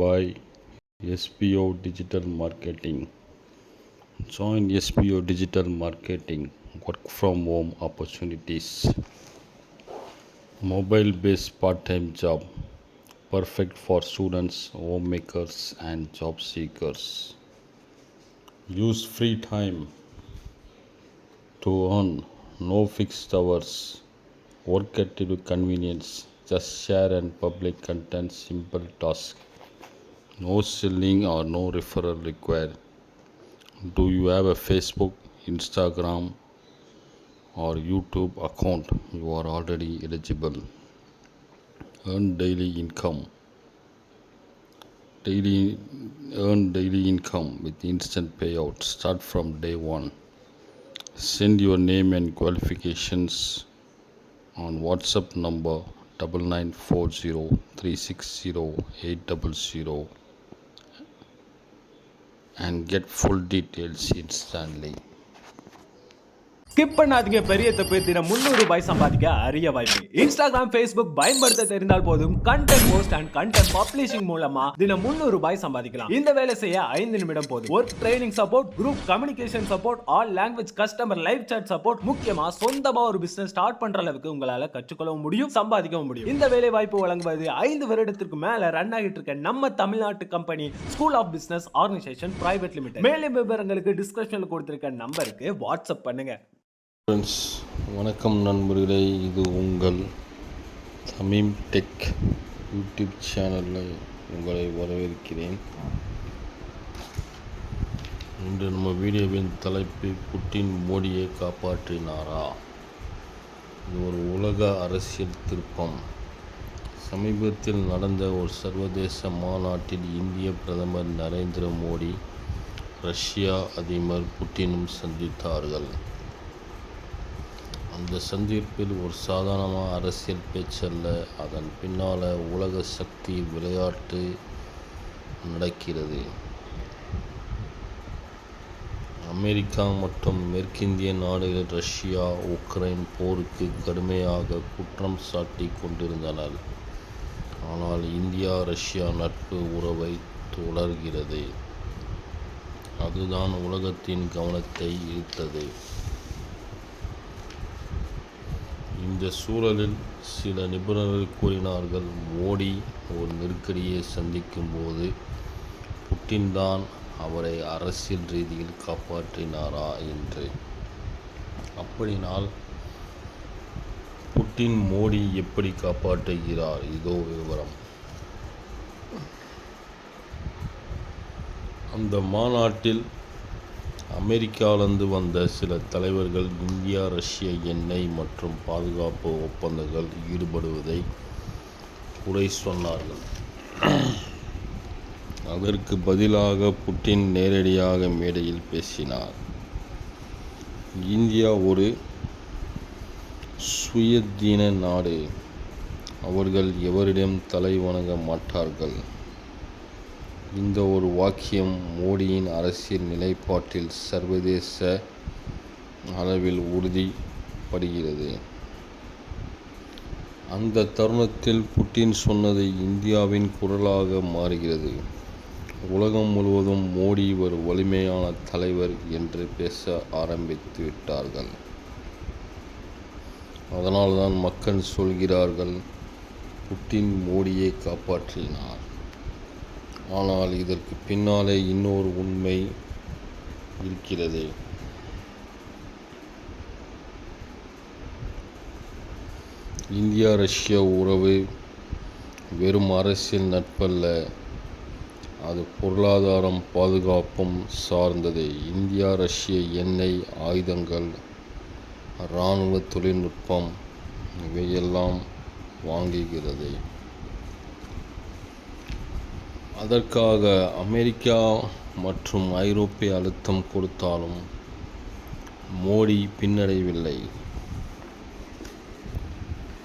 by SPO Digital Marketing. Join SPO Digital Marketing work from home opportunities. Mobile based part time job perfect for students, homemakers, and job seekers. Use free time to earn, no fixed hours. Work at your convenience. Just share and public content, simple task. No selling or no referral required. Do you have a Facebook, Instagram, or YouTube account? You are already eligible. Earn daily income. Earn daily income with instant payout. Start from day one. Send your name and qualifications on WhatsApp number 9940360800 and get full details instantly. Skip பண்ணாதீங்க, பெரிய தப்பு. தினம் 300 ரூபாய் சம்பாதிக்க அரிய வாய்ப்பு. Instagram, Facebook பயன்படுத்த தெரிந்தால் போதும். Content post and content publishing மூலமா தினம் 300 ரூபாய் சம்பாதிக்கலாம். இந்த வேலை செய்ய 5 நிமிடம் போதும். Work training support, group communication support, all language customer live chat support, முக்கியமா சொந்தமா ஒரு பிசினஸ் ஸ்டார்ட் பண்ற அளவுக்கு உங்களால கற்றுக்கொள்ளவும் முடியும், சம்பாதிக்கவும் முடியும். இந்த வேலை வாய்ப்பு வழங்குவது 5 வருடத்திற்கு மேல ரன் ஆகிட்டு இருக்க நம்ம தமிழ்நாட்டு company school of business organization private limited. மேலும் விவரங்களுக்கு டிஸ்கிரிப்ஷன்ல கொடுத்திருக்க நம்பருக்கு வாட்ஸ்அப் பண்ணுங்க. ஃப்ரெண்ட்ஸ், வணக்கம் நண்பர்களே. இது உங்கள் தமிம் டெக் யூடியூப் சேனலில் உங்களை வரவேற்கிறேன். இன்று நம்ம வீடியோவின் தலைப்பு புட்டின் மோடியை காப்பாற்றினாரா? இது ஒரு உலக அரசியல் திருப்பம். சமீபத்தில் நடந்த ஒரு சர்வதேச மாநாட்டில் இந்திய பிரதமர் நரேந்திர மோடி ரஷ்யா அதிபர் புட்டினும் சந்தித்தார்கள். அந்த சந்திப்பில் ஒரு சாதாரண அரசியல் பேச்சல்ல, அதன் பின்னால் உலக சக்தி விளையாட்டு நடக்கிறது. அமெரிக்கா மற்றும் மேற்கிந்திய நாடுகள் ரஷ்யா உக்ரைன் போருக்கு கடுமையாக குற்றம் சாட்டி கொண்டிருந்தனர். ஆனால் இந்தியா ரஷ்யா நட்பு உறவை தொடர்கிறது. அதுதான் உலகத்தின் கவனத்தை ஈர்த்தது. இந்த சூழலில் சில நிபுணர்கள் கூறினார்கள், மோடி ஒரு நெருக்கடியை சந்திக்கும் போது புட்டின் தான் அவரை அரசியல் ரீதியில் காப்பாற்றினாரா என்று. அப்படினால் புட்டின் மோடி எப்படி காப்பாற்றுகிறார்? இதோ விவரம். அந்த மாநாட்டில் அமெரிக்காவிலிருந்து வந்த சில தலைவர்கள் இந்தியா ரஷ்ய எண்ணெய் மற்றும் பாதுகாப்பு ஒப்பந்தங்கள் ஈடுபடுவதை குறை சொன்னார்கள். அதற்கு பதிலாக புட்டின் நேரடியாக மேடையில் பேசினார். இந்தியா ஒரு சுயாதீன நாடு. அவர்கள் எவரிடம் தலை வணங்க மாட்டார்கள். இந்த ஒரு வாக்கியம் மோடியின் அரசியல் நிலைப்பாட்டில் சர்வதேச அளவில் உறுதிப்படுகிறது. அந்த தருணத்தில் புட்டின் சொன்னது இந்தியாவின் குரலாக மாறுகிறது. உலகம் முழுவதும் மோடி ஒரு வலிமையான தலைவர் என்று பேச ஆரம்பித்து விட்டார்கள். அதனால்தான் மக்கள் சொல்கிறார்கள், புட்டின் மோடியை காப்பாற்றினார். ஆனால் இதற்கு பின்னாலே இன்னொரு உண்மை இருக்கிறது. இந்தியா ரஷ்யா உறவு வெறும் அரசியல் நட்பல்ல, அது பொருளாதாரம் பாதுகாப்பும் சார்ந்தது. இந்தியா ரஷ்ய எண்ணெய், ஆயுதங்கள், இராணுவ தொழில்நுட்பம் இவையெல்லாம் வாங்குகிறது. அதற்காக அமெரிக்கா மற்றும் ஐரோப்பிய அழுத்தம் கொடுத்தாலும் மோடி பின்னடையவில்லை.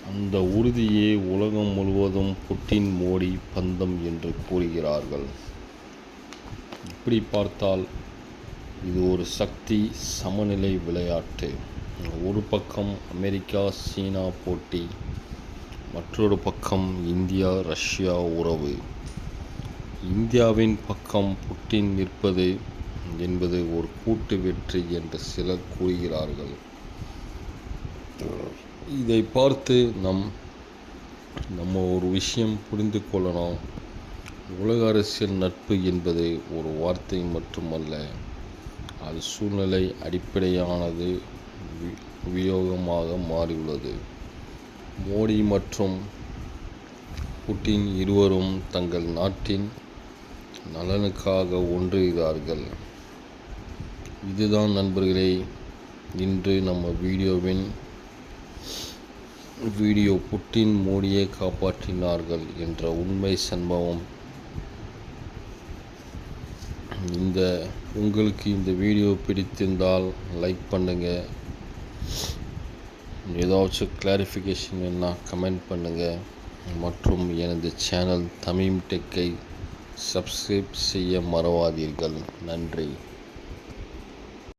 அந்த உறுதியே உலகம் முழுவதும் புட்டின் மோடி பந்தம் என்று கூறுகிறார்கள். இப்படி பார்த்தால் இது ஒரு சக்தி சமநிலை விளையாட்டு. ஒரு பக்கம் அமெரிக்கா சீனா போட்டி, மற்றொரு பக்கம் இந்தியா ரஷ்யா உறவு. இந்தியாவின் பக்கம் புட்டின் நிற்பது என்பது ஒரு கூட்டு வெற்றி என்று சிலர் கூறுகிறார்கள். இதை பார்த்து நம்ம ஒரு விஷயம் புரிந்து கொள்ளணும். உலக அரசியல் நட்பு என்பது ஒரு வார்த்தை மட்டுமல்ல, அது சூழ்நிலை அடிப்படையானது வியோகமாக மாறியுள்ளது. மோடி மற்றும் புட்டின் இருவரும் தங்கள் நாட்டின் நலனுக்காக ஒன்றுகிறார்கள். இதுதான் நண்பர்களே இன்று நம்ம வீடியோ புட்டின் மோடியை காப்பாற்றினார்கள் என்ற உண்மை சம்பவம். உங்களுக்கு இந்த வீடியோ பிடித்திருந்தால் லைக் பண்ணுங்கள். ஏதாச்சும் கிளாரிஃபிகேஷன் வேணா கமெண்ட் பண்ணுங்கள். மற்றும் எனது சேனல் தமிழ் டெக்கை சப்ஸ்கிரைப் செய்ய மறவாதீர்கள். நன்றி.